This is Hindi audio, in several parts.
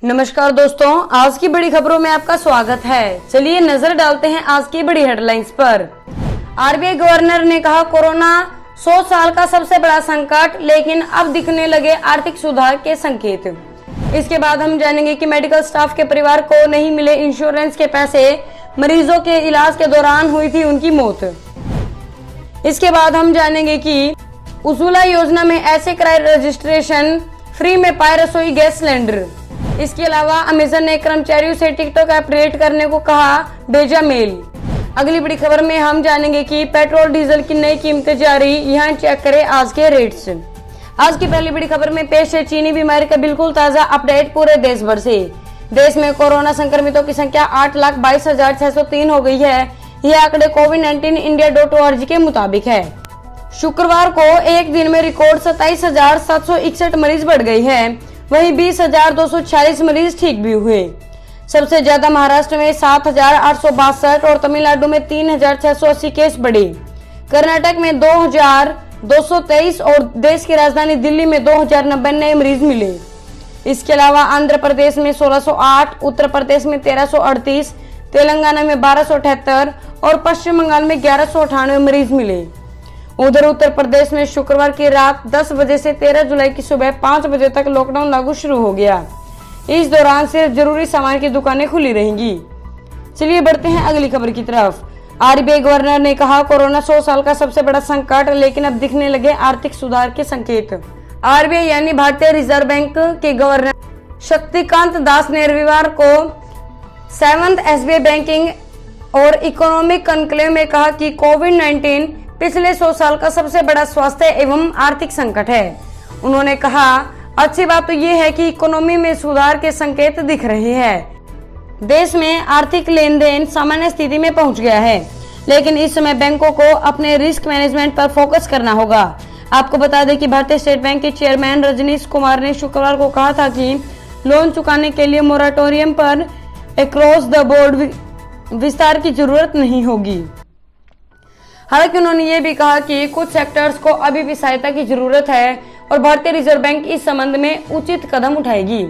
नमस्कार दोस्तों, आज की बड़ी खबरों में आपका स्वागत है। चलिए नजर डालते हैं आज की बड़ी हेडलाइंस पर। आरबीआई गवर्नर ने कहा कोरोना 100 साल का सबसे बड़ा संकट, लेकिन अब दिखने लगे आर्थिक सुधार के संकेत। इसके बाद हम जानेंगे कि मेडिकल स्टाफ के परिवार को नहीं मिले इंश्योरेंस के पैसे, मरीजों के इलाज के दौरान हुई थी उनकी मौत। इसके बाद हम जानेंगे कि उज्ज्वला योजना में ऐसे कराए रजिस्ट्रेशन, फ्री में पाए रसोई गैस सिलेंडर। इसके अलावा अमेजन ने कर्मचारियों से टिकटॉक ऐप डिलीट करने को कहा, भेजा मेल। अगली बड़ी खबर में हम जानेंगे कि पेट्रोल डीजल की नई कीमतें जारी, यहाँ चेक करें आज के रेट्स। आज की पहली बड़ी खबर में पेश है चीनी बीमारी का बिल्कुल ताजा अपडेट पूरे देश भर से। देश में कोरोना संक्रमितों की संख्या 8,22,603 हो गई है। यह आंकड़े covid19india.org के मुताबिक है। शुक्रवार को एक दिन में रिकॉर्ड 27,761 मरीज बढ़ गई है, वहीं 20,246 मरीज ठीक भी हुए। सबसे ज्यादा महाराष्ट्र में 7,862 और तमिलनाडु में 3,680 केस बढ़े। कर्नाटक में 2,223 और देश की राजधानी दिल्ली में 2,090 नए मरीज मिले। इसके अलावा आंध्र प्रदेश में 1,608, उत्तर प्रदेश में 1,338, तेलंगाना में 1,278 और पश्चिम बंगाल में 1,198 मरीज मिले। उधर उत्तर प्रदेश में शुक्रवार की रात 10 बजे से 13 जुलाई की सुबह 5 बजे तक लॉकडाउन लागू शुरू हो गया। इस दौरान सिर्फ जरूरी सामान की दुकानें खुली रहेंगी। चलिए बढ़ते हैं अगली खबर की तरफ। आरबीआई गवर्नर ने कहा कोरोना 100 साल का सबसे बड़ा संकट, लेकिन अब दिखने लगे आर्थिक सुधार के संकेत। आरबीआई यानी भारतीय रिजर्व बैंक के गवर्नर शक्तिकांत दास ने रविवार को 7th एसबीआई बैंकिंग और इकोनॉमिक कॉन्क्लेव में कहा कि कोविड-19 पिछले 100 साल का सबसे बड़ा स्वास्थ्य एवं आर्थिक संकट है। उन्होंने कहा, अच्छी बात तो ये है कि इकोनॉमी में सुधार के संकेत दिख रहे हैं। देश में आर्थिक लेन देन सामान्य स्थिति में पहुंच गया है, लेकिन इस समय बैंकों को अपने रिस्क मैनेजमेंट पर फोकस करना होगा। आपको बता दें कि भारतीय स्टेट बैंक के चेयरमैन रजनीश कुमार ने शुक्रवार को कहा था कि लोन चुकाने के लिए मोराटोरियम पर अक्रॉस द बोर्ड विस्तार की जरूरत नहीं होगी। हालांकि उन्होंने ये भी कहा कि कुछ सेक्टर्स को अभी भी सहायता की जरूरत है और भारतीय रिजर्व बैंक इस संबंध में उचित कदम उठाएगी।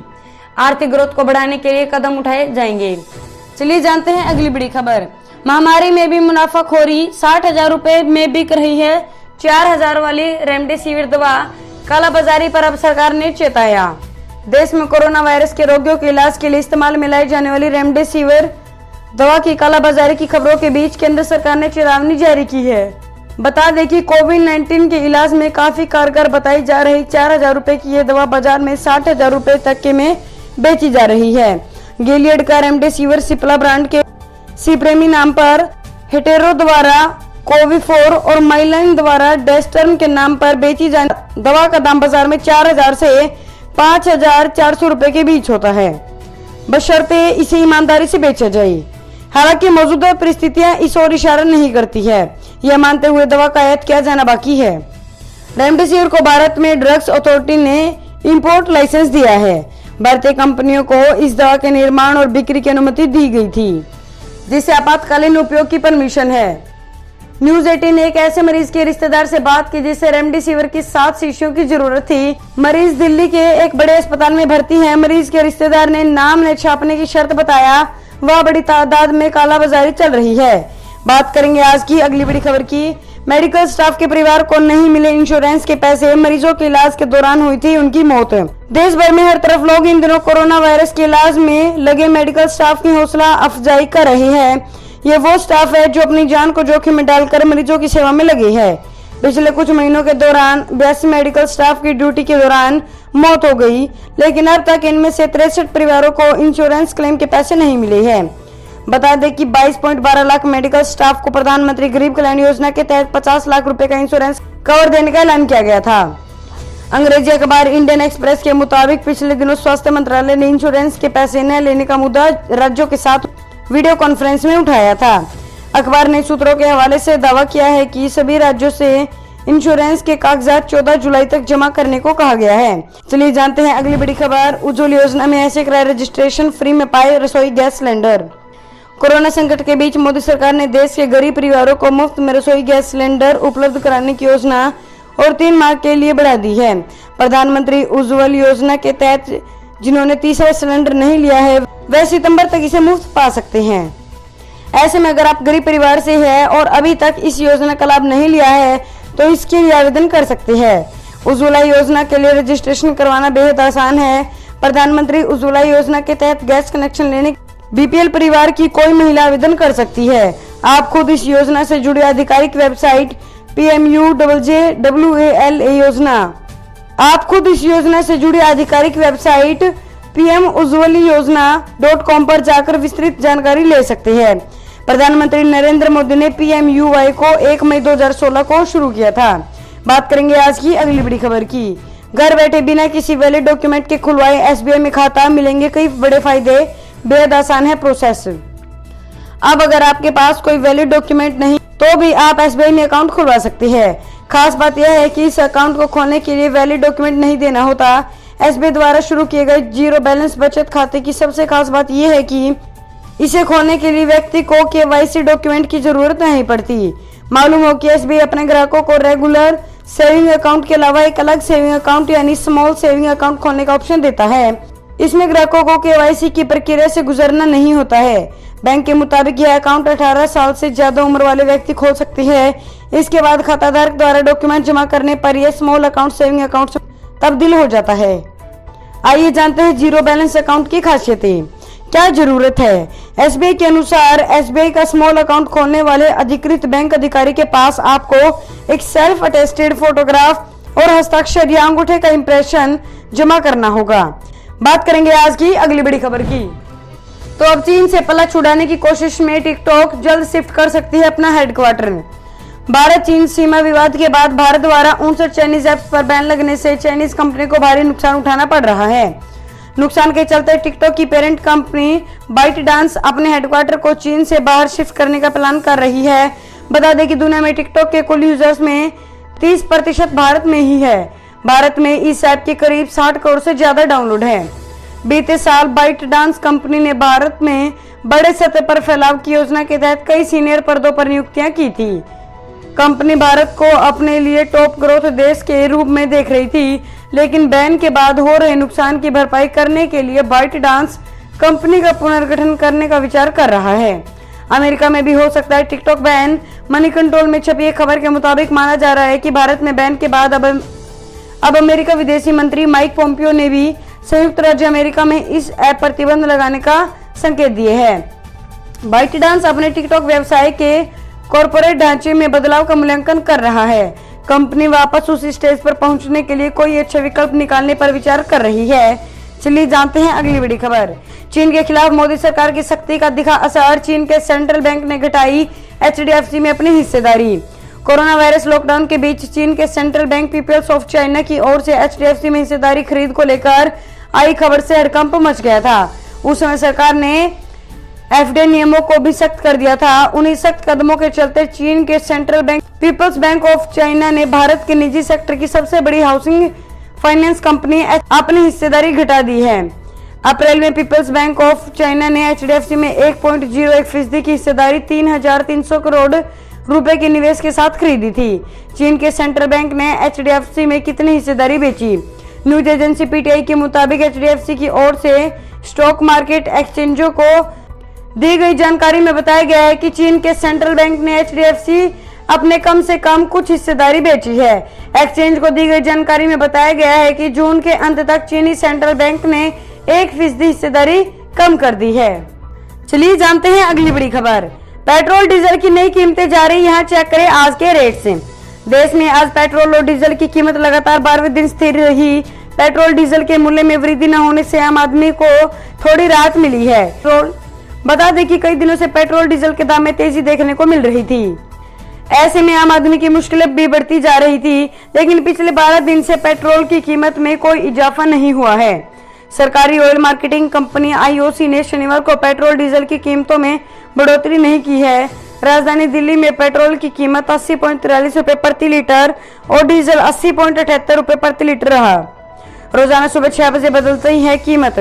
आर्थिक ग्रोथ को बढ़ाने के लिए कदम उठाए जाएंगे। चलिए जानते हैं अगली बड़ी खबर। महामारी में भी मुनाफाखोरी, 60,000 रुपए में बिक रही है 4,000 वाली रेमडेसिविर दवा। कालाबाजारी पर अब सरकार ने चेताया। देश में कोरोना वायरस के रोगियों के इलाज के लिए इस्तेमाल में लाई जाने वाली रेमडेसिविर दवा की कालाबाजारी की खबरों के बीच केंद्र सरकार ने चेतावनी जारी की है। बता दें कि कोविड-19 के इलाज में काफी कारगर बताई जा रही 4,000 रुपए की यह दवा बाजार में 60,000 रुपए तक के में बेची जा रही है। गिलियड का रेमडेसिविर सिप्ला ब्रांड के सिप्रेमी नाम पर, हेटेरो द्वारा कोविफोर और माइलाइन द्वारा डेस्टर्म के नाम पर बेची जाने दवा का दाम बाजार में 4,000 से 5,400 रुपए के बीच होता है, बशर्ते इसे ईमानदारी से बेचा जाए। हालांकि मौजूदा परिस्थितियां इस ओर इशारा नहीं करती है, यह मानते हुए दवा का आयात किया जाना बाकी है। रेमडेसिविर को भारत में ड्रग्स अथॉरिटी ने इंपोर्ट लाइसेंस दिया है। भारतीय कंपनियों को इस दवा के निर्माण और बिक्री की अनुमति दी गई थी, जिसे आपातकालीन उपयोग की परमिशन है। न्यूज 18 ने एक ऐसे मरीज के रिश्तेदार से बात की जिसे रेमडेसिविर की 7 शीशियों की जरूरत थी। मरीज दिल्ली के एक बड़े अस्पताल में भर्ती है। मरीज के रिश्तेदार ने नाम न छापने की शर्त बताया। वह बड़ी तादाद में कालाबाजारी चल रही है। बात करेंगे आज की अगली बड़ी खबर की। मेडिकल स्टाफ के परिवार को नहीं मिले इंश्योरेंस के पैसे, मरीजों के इलाज के दौरान हुई थी उनकी मौत। देश भर में हर तरफ लोग इन दिनों कोरोना वायरस के इलाज में लगे मेडिकल स्टाफ की हौसला अफजाई कर रहे हैं। ये वो स्टाफ है जो अपनी जान को जोखिम में डालकर मरीजों की सेवा में लगे है। पिछले कुछ महीनों के दौरान 82 मेडिकल स्टाफ की ड्यूटी के दौरान मौत हो गई, लेकिन अब तक इनमें से 63 परिवारों को इंश्योरेंस क्लेम के पैसे नहीं मिले हैं। बता दें कि 22.12 लाख मेडिकल स्टाफ को प्रधानमंत्री गरीब कल्याण योजना के तहत 50 लाख रुपए का इंश्योरेंस कवर देने का ऐलान किया गया था। अंग्रेजी अखबार इंडियन एक्सप्रेस के मुताबिक पिछले दिनों स्वास्थ्य मंत्रालय ने इंश्योरेंस के पैसे न लेने का मुद्दा राज्यों के साथ वीडियो कॉन्फ्रेंस में उठाया था। अखबार ने सूत्रों के हवाले से दावा किया है कि सभी राज्यों से इंश्योरेंस के कागजात 14 जुलाई तक जमा करने को कहा गया है। चलिए जानते हैं अगली बड़ी खबर। उज्ज्वला योजना में ऐसे कराए रजिस्ट्रेशन, फ्री में पाए रसोई गैस सिलेंडर। कोरोना संकट के बीच मोदी सरकार ने देश के गरीब परिवारों को मुफ्त में रसोई गैस सिलेंडर उपलब्ध कराने की योजना और 3 माह के लिए बढ़ा दी है। प्रधानमंत्री उज्ज्वला योजना के तहत जिन्होंने तीसरा सिलेंडर नहीं लिया है वह सितंबर तक इसे मुफ्त पा सकते हैं। ऐसे में अगर आप गरीब परिवार से हैं और अभी तक इस योजना का लाभ नहीं लिया है तो इसके लिए आवेदन कर सकते हैं। उज्ज्वला योजना के लिए रजिस्ट्रेशन करवाना बेहद आसान है। प्रधानमंत्री उज्ज्वला योजना के तहत गैस कनेक्शन लेने बीपीएल परिवार की कोई महिला आवेदन कर सकती है। आप खुद इस योजना से जुड़े आधिकारिक वेबसाइट PMUJJWAL योजना आप खुद इस योजना से जुड़ी आधिकारिक वेबसाइट PMUjjwala.com पर जाकर विस्तृत जानकारी ले सकते हैं। प्रधानमंत्री नरेंद्र मोदी ने PMUY को 1 मई 2016 को शुरू किया था। बात करेंगे आज की अगली बड़ी खबर की। घर बैठे बिना किसी वैलिड डॉक्यूमेंट के खुलवाए SBI में खाता, मिलेंगे कई बड़े फायदे, बेहद आसान है प्रोसेस। अब अगर आपके पास कोई वैलिड डॉक्यूमेंट नहीं तो भी आप SBI में अकाउंट खुलवा सकते हैं। खास बात यह है कि इस अकाउंट को खोलने के लिए वैलिड डॉक्यूमेंट नहीं देना होता। SBI द्वारा शुरू किए गए जीरो बैलेंस बचत खाते की सबसे खास बात यह है कि इसे खोलने के लिए व्यक्ति को KYC डॉक्यूमेंट की जरूरत नहीं पड़ती। मालूम हो कि SBI अपने ग्राहकों को रेगुलर सेविंग अकाउंट के अलावा एक अलग सेविंग अकाउंट यानी स्मॉल सेविंग अकाउंट खोलने का ऑप्शन देता है। इसमें ग्राहकों को KYC की प्रक्रिया से गुजरना नहीं होता है। बैंक के मुताबिक यह अकाउंट 18 साल से ज्यादा उम्र वाले व्यक्ति खोल सकते हैं। इसके बाद खाताधारक द्वारा डॉक्यूमेंट जमा करने पर यह स्मॉल अकाउंट सेविंग अकाउंट से तब्दील हो जाता है। आइए जानते हैं जीरो बैलेंस अकाउंट की खासियतें। क्या जरूरत है? SBI के अनुसार SBI का स्मॉल अकाउंट खोलने वाले अधिकृत बैंक अधिकारी के पास आपको एक सेल्फ अटेस्टेड फोटोग्राफ और हस्ताक्षर या अंगूठे का इंप्रेशन जमा करना होगा। बात करेंगे आज की अगली बड़ी खबर की। तो अब चीन से पल्ला छुड़ाने की कोशिश में टिकटॉक जल्द शिफ्ट कर सकती है अपना हेडक्वार्टर। भारत चीन सीमा विवाद के बाद भारत द्वारा 59 चाइनीज ऐप्स पर बैन लगने से चाइनीज कंपनी को भारी नुकसान उठाना पड़ रहा है। नुकसान के चलते टिकटॉक की पेरेंट कंपनी बाइटडांस अपने हेडक्वार्टर को चीन से बाहर शिफ्ट करने का प्लान कर रही है। बता दें कि दुनिया में टिकटॉक के कुल यूजर्स में 30% भारत में ही है। भारत में इस ऐप के करीब 60 करोड़ से ज्यादा डाउनलोड है। बीते साल बाइटडांस कंपनी ने भारत में बड़े सतह पर फैलाव की योजना के तहत कई सीनियर पदों पर नियुक्तियां की थी। कंपनी भारत को अपने लिए टॉप ग्रोथ देश के रूप में देख रही थी, लेकिन बैन के बाद हो रहे नुकसान की भरपाई करने के लिए बाइटडांस कंपनी का पुनर्गठन करने का विचार कर रहा है। अमेरिका में भी हो सकता है टिकटॉक बैन। मनी कंट्रोल में छपी एक खबर के मुताबिक माना जा रहा है कि भारत में बैन के बाद अब अमेरिका विदेशी मंत्री माइक पोम्पियो ने भी संयुक्त राज्य अमेरिका में इस ऐप पर प्रतिबंध लगाने का संकेत दिए हैं। बाइटडांस अपने टिकटॉक व्यवसाय के कॉर्पोरेट ढांचे में बदलाव का मूल्यांकन कर रहा है। कंपनी वापस उस स्टेज पर पहुंचने के लिए कोई अच्छा विकल्प निकालने पर विचार कर रही है। चलिए जानते हैं अगली बड़ी खबर। चीन के खिलाफ मोदी सरकार की सख्ती का दिखा असर। चीन के सेंट्रल बैंक ने घटाई HDFC में अपनी हिस्सेदारी। कोरोना वायरस लॉकडाउन के बीच चीन के central bank People's of China की ओर से HDFC में हिस्सेदारी खरीद को लेकर आई खबर से हड़कंप मच गया था। उस समय सरकार ने FDI नियमों को भी सख्त कर दिया था। उन्हीं सख्त कदमों के चलते चीन के central bank People's Bank of China ने भारत के निजी सेक्टर की सबसे बड़ी हाउसिंग फाइनेंस कंपनी अपनी हिस्सेदारी घटा दी है। अप्रैल में पीपल्स बैंक ऑफ चाइना ने HDFC में 1.01% की हिस्सेदारी 3,300 करोड़ रुपए के निवेश के साथ खरीदी थी। चीन के सेंट्रल बैंक ने HDFC में कितनी हिस्सेदारी बेची? न्यूज एजेंसी PTI के मुताबिक HDFC की ओर से स्टॉक मार्केट एक्सचेंजों को दी गई जानकारी में बताया गया है कि चीन के सेंट्रल बैंक ने HDFC अपने कम से कम कुछ हिस्सेदारी बेची है। एक्सचेंज को दी गई जानकारी में बताया गया है कि जून के अंत तक चीनी सेंट्रल बैंक ने 1% हिस्सेदारी कम कर दी है। चलिए जानते हैं अगली बड़ी खबर। पेट्रोल डीजल की नई कीमतें जारी, यहाँ चेक करें आज के रेट से। देश में आज पेट्रोल और डीजल की कीमत लगातार 12वें दिन स्थिर रही। पेट्रोल डीजल के मूल्य में वृद्धि न होने से आम आदमी को थोड़ी राहत मिली है। बता दें कि कई दिनों से पेट्रोल डीजल के दाम में तेजी देखने को मिल रही थी। ऐसे में आम आदमी की मुश्किलें भी बढ़ती जा रही थी, लेकिन पिछले 12 दिन से पेट्रोल की कीमत में कोई इजाफा नहीं हुआ है। सरकारी ऑयल मार्केटिंग कंपनी IOC ने शनिवार को पेट्रोल डीजल की कीमतों में बढ़ोतरी नहीं की है। राजधानी दिल्ली में पेट्रोल की कीमत 80.43 रुपए प्रति लीटर और डीजल 80.78 रुपए प्रति लीटर रहा। रोजाना सुबह 6 बजे बदलती है कीमत।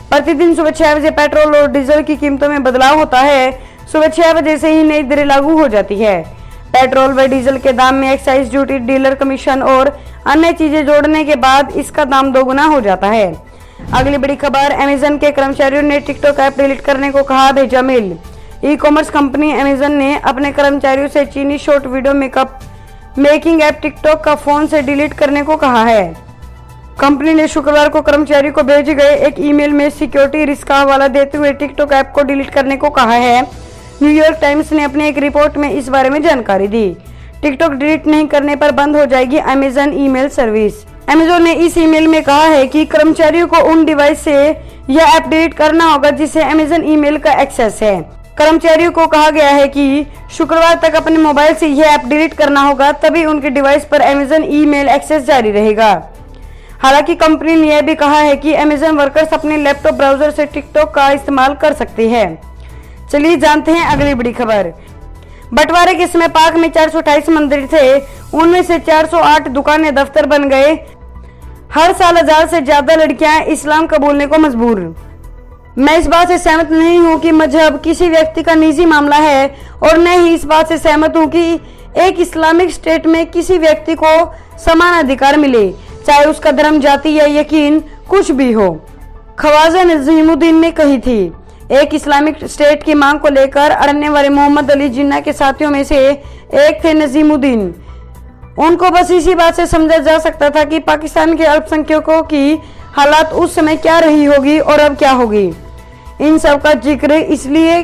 प्रतिदिन सुबह 6 बजे पेट्रोल और डीजल की कीमतों में बदलाव होता है। सुबह 6 बजे से ही नई दरें लागू हो जाती है। पेट्रोल व डीजल के दाम में एक्साइज ड्यूटी, डीलर कमीशन और अन्य चीजें जोड़ने के बाद इसका दाम दोगुना हो जाता है। अगली बड़ी खबर, अमेजन के कर्मचारियों ने टिकटॉक ऐप डिलीट करने को कहा, भेजा mail. E commerce company Amazon ने अपने कर्मचारियों से चीनी short video making app TikTok का फोन से डिलीट करने को कहा है। कंपनी ने शुक्रवार को कर्मचारियों को भेजे गए एक ईमेल में सिक्योरिटी रिस्क का हवाला देते हुए टिकटॉक ऐप को डिलीट करने को कहा है। न्यूयॉर्क टाइम्स ने अपनी एक रिपोर्ट में इस बारे में जानकारी दी। टिकटॉक डिलीट नहीं करने पर बंद हो जाएगी अमेजन ईमेल सर्विस। अमेजन ने इस ईमेल में कहा है कि कर्मचारियों को उन डिवाइस से यह ऐप डिलीट करना होगा जिसे अमेजन ईमेल का एक्सेस है। कर्मचारियों को कहा गया है कि शुक्रवार तक अपने मोबाइल से यह ऐप डिलीट करना होगा, तभी उनके डिवाइस पर अमेजन ईमेल एक्सेस जारी रहेगा। हालांकि कंपनी ने यह भी कहा है कि अमेजन वर्कर्स अपने लैपटॉप ब्राउजर से टिकटॉक का इस्तेमाल कर सकते हैं। चलिए जानते हैं अगली बड़ी खबर। बंटवारे के समय पाक में 428 मंदिर थे, उनमें से 408 दुकानें दफ्तर बन गए। हर साल 1000 से ज्यादा लड़कियां इस्लाम कबूलने को मजबूर। मैं इस बात से सहमत नहीं हूं कि मजहब किसी व्यक्ति का निजी मामला है और न ही इस बात से सहमत हूं कि एक इस्लामिक स्टेट में किसी व्यक्ति को समान अधिकार मिले, चाहे उसका धर्म, जाति या यकीन कुछ भी हो, ख्वाजा नजीमुद्दीन ने कही थी। एक इस्लामिक स्टेट की मांग को लेकर अड़ने वाले मोहम्मद अली जिन्ना के साथियों में से एक थे नजीमुद्दीन। उनको बस इसी बात से समझा जा सकता था कि पाकिस्तान के अल्पसंख्यकों की हालात उस समय क्या रही होगी और अब क्या होगी। इन सब का जिक्र इसलिए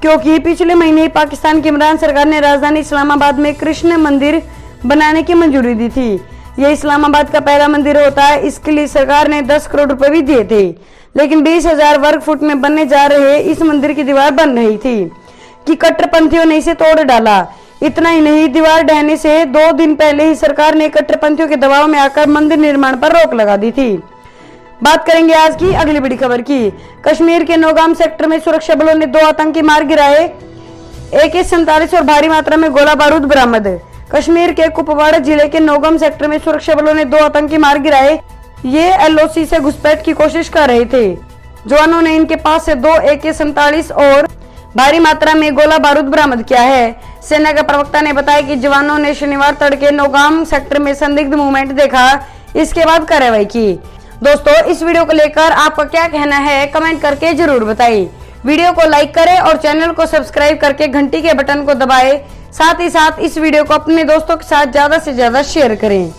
क्योंकि पिछले महीने ही पाकिस्तान की इमरान सरकार ने राजधानी इस्लामाबाद में कृष्ण मंदिर बनाने की मंजूरी दी थी। यह इस्लामाबाद का पहला मंदिर होता है। इसके लिए सरकार ने 10 करोड़ रुपए भी दिए थे, लेकिन 20,000 वर्ग फुट में बनने जा रहे इस मंदिर की दीवार बन रही थी कि कट्टरपंथियों ने इसे तोड़ डाला। इतना ही नहीं, दीवार ढहने से 2 दिन पहले ही सरकार ने कट्टरपंथियों के दबाव में आकर मंदिर निर्माण पर रोक लगा दी थी। बात करेंगे आज की अगली बड़ी खबर की। कश्मीर के नौगाम सेक्टर में सुरक्षा बलों ने 2 आतंकी मार गिराए। AK-47 और भारी मात्रा में गोला बारूद बरामद। कश्मीर के कुपवाड़ा जिले के नौगाम सेक्टर में सुरक्षा बलों ने 2 आतंकी मार गिराए। ये LOC से घुसपैठ की कोशिश कर रहे थे। जवानों ने इनके पास से 2 AK-47 और भारी मात्रा में गोला बारूद बरामद किया है। सेना के प्रवक्ता ने बताया कि जवानों ने शनिवार तड़के नौगाम सेक्टर में संदिग्ध मूवमेंट देखा, इसके बाद कार्रवाई की। दोस्तों, इस वीडियो को लेकर आपका क्या कहना है, कमेंट करके जरूर बताइए। वीडियो को लाइक करें और चैनल को सब्सक्राइब करके घंटी के बटन को दबाएं। साथ ही साथ इस वीडियो को अपने दोस्तों के साथ ज्यादा से ज्यादा शेयर करें।